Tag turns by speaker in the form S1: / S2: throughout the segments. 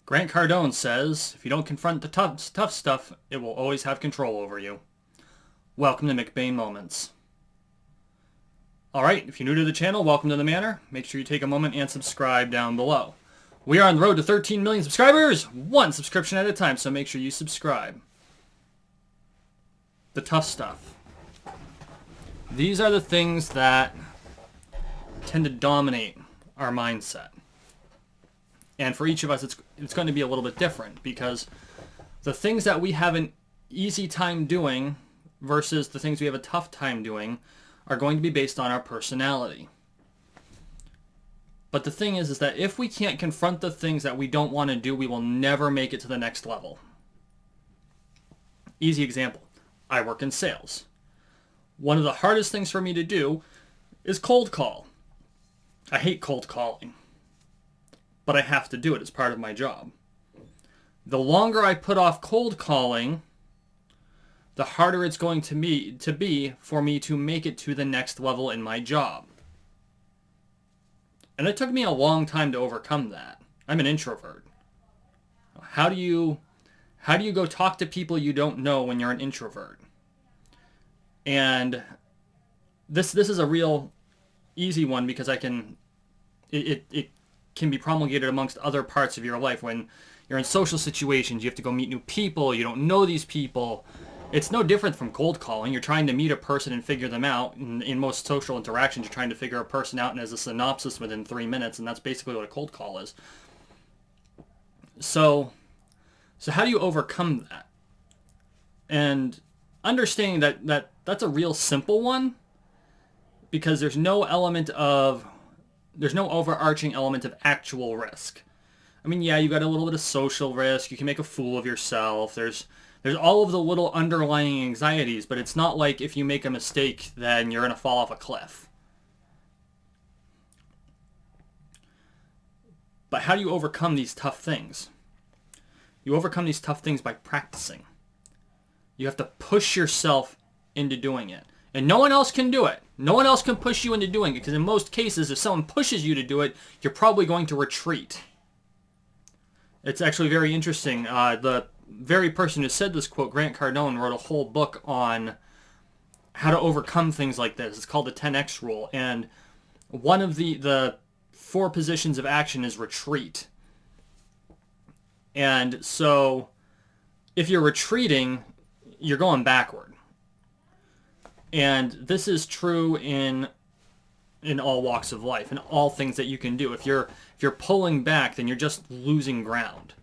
S1: Grant Cardone says, if you don't confront the tough stuff, it will always have control over you. Welcome to McBain Moments. Alright, if you're new to the channel, welcome to the manor. Make sure you take a moment and subscribe down below. We are on the road to 13 million subscribers, one subscription at a time, so make sure you subscribe. The tough stuff. These are the things that tend to dominate our mindset. And for each of us, it's going to be a little bit different, because the things that we have an easy time doing versus the things we have a tough time doing are going to be based on our personality. But the thing is that if we can't confront the things that we don't want to do, we will never make it to the next level. Easy example. I work in sales. One of the hardest things for me to do is cold call. I hate cold calling, but I have to do it. It's part of my job. The longer I put off cold calling, the harder it's going to be for me to make it to the next level in my job. And it took me a long time to overcome that. I'm an introvert. How do you go talk to people you don't know when you're an introvert? And this is a real easy one, because it can be promulgated amongst other parts of your life. When you're in social situations, you have to go meet new people, you don't know these people. It's no different from cold calling. You're trying to meet a person and figure them out. In most social interactions, you're trying to figure a person out and as a synopsis within 3 minutes, and that's basically what a cold call is. So how do you overcome that? And understanding that that's a real simple one, because there's no overarching element of actual risk. I mean, yeah, you got a little bit of social risk. You can make a fool of yourself. There's all of the little underlying anxieties, but it's not like if you make a mistake, then you're going to fall off a cliff. But how do you overcome these tough things? You overcome these tough things by practicing. You have to push yourself into doing it. And no one else can do it. No one else can push you into doing it, because in most cases, if someone pushes you to do it, you're probably going to retreat. It's actually very interesting. The very person who said this quote, Grant Cardone, wrote a whole book on how to overcome things like this. It's called the 10X rule. And one of the 4 positions of action is retreat. And so if you're retreating, you're going backward. And this is true in all walks of life, in all things that you can do. If you're pulling back, then you're just losing ground.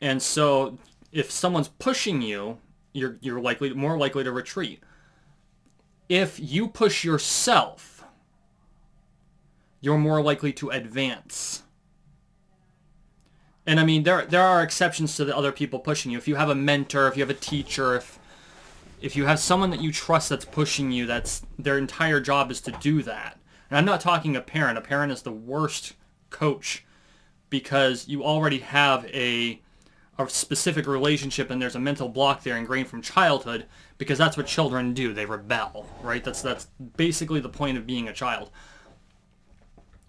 S1: And so if someone's pushing you, you're more likely to retreat. If you push yourself, you're more likely to advance. And I mean, there are exceptions to the other people pushing you. If you have a mentor, if you have a teacher, if you have someone that you trust that's pushing you, that's their entire job is to do that. And I'm not talking a parent. A parent is the worst coach, because you already have a specific relationship, and there's a mental block there ingrained from childhood, because that's what children do. They rebel, right? That's basically the point of being a child.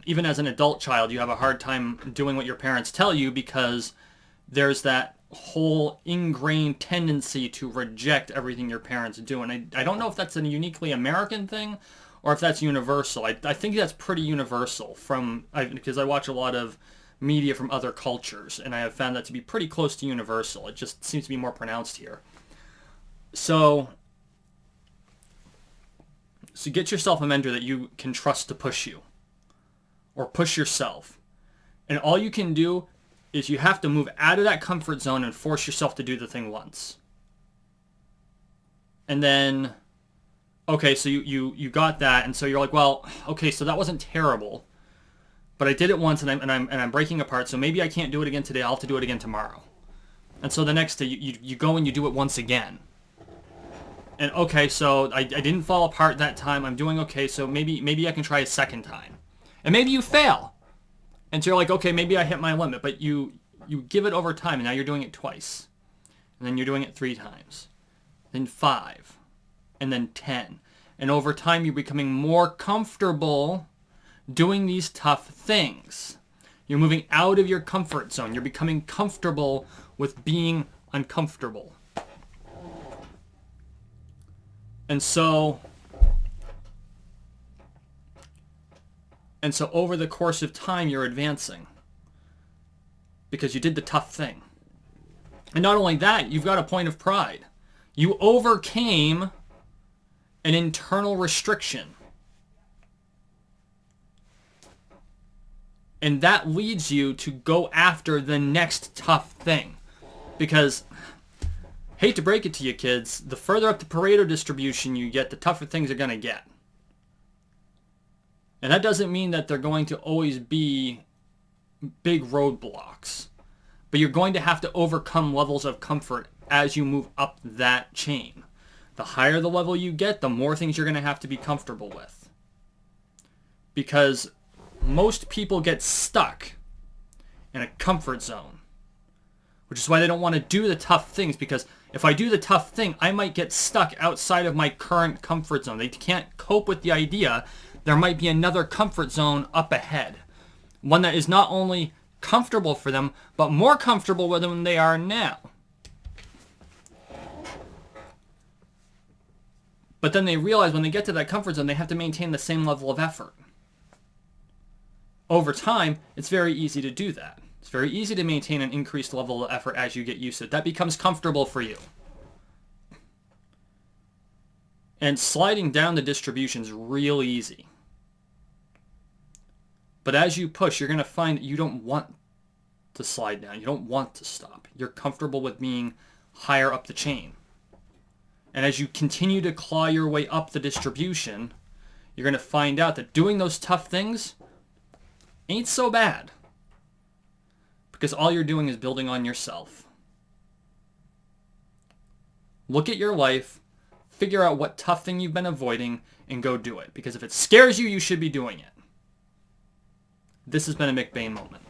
S1: Even as an adult child, you have a hard time doing what your parents tell you, because there's that whole ingrained tendency to reject everything your parents do. And I don't know if that's a uniquely American thing or if that's universal. I think that's pretty universal, because I watch a lot of media from other cultures, and I have found that to be pretty close to universal. It just seems to be more pronounced here. So get yourself a mentor that you can trust to push you, or push yourself. And all you can do is you have to move out of that comfort zone and force yourself to do the thing once. And then, okay, so you got that, and so you're like, well, okay, so that wasn't terrible, but I did it once, and I'm breaking apart, so maybe I can't do it again today. I'll have to do it again tomorrow. And so the next day, you go and you do it once again. And okay, so I didn't fall apart that time. I'm doing okay, so maybe I can try a second time. And maybe you fail. And so you're like, okay, maybe I hit my limit. But you give it over time, and now you're doing it twice. And then you're doing it 3 times. Then 5. And then 10. And over time, you're becoming more comfortable doing these tough things. You're moving out of your comfort zone. You're becoming comfortable with being uncomfortable. And so over the course of time, you're advancing. Because you did the tough thing. And not only that, you've got a point of pride. You overcame an internal restriction. And that leads you to go after the next tough thing. Because, hate to break it to you kids, the further up the Pareto distribution you get, the tougher things are going to get. And that doesn't mean that they're going to always be big roadblocks. But you're going to have to overcome levels of comfort as you move up that chain. The higher the level you get, the more things you're going to have to be comfortable with. Because most people get stuck in a comfort zone. Which is why they don't want to do the tough things, because if I do the tough thing, I might get stuck outside of my current comfort zone. They can't cope with the idea there might be another comfort zone up ahead. One that is not only comfortable for them, but more comfortable with them than they are now. But then they realize when they get to that comfort zone, they have to maintain the same level of effort. Over time, it's very easy to do that. It's very easy to maintain an increased level of effort as you get used to it. That becomes comfortable for you. And sliding down the distribution is real easy. But as you push, you're going to find that you don't want to slide down. You don't want to stop. You're comfortable with being higher up the chain. And as you continue to claw your way up the distribution, you're going to find out that doing those tough things ain't so bad. Because all you're doing is building on yourself. Look at your life, figure out what tough thing you've been avoiding, and go do it. Because if it scares you, you should be doing it. This has been a McBain moment.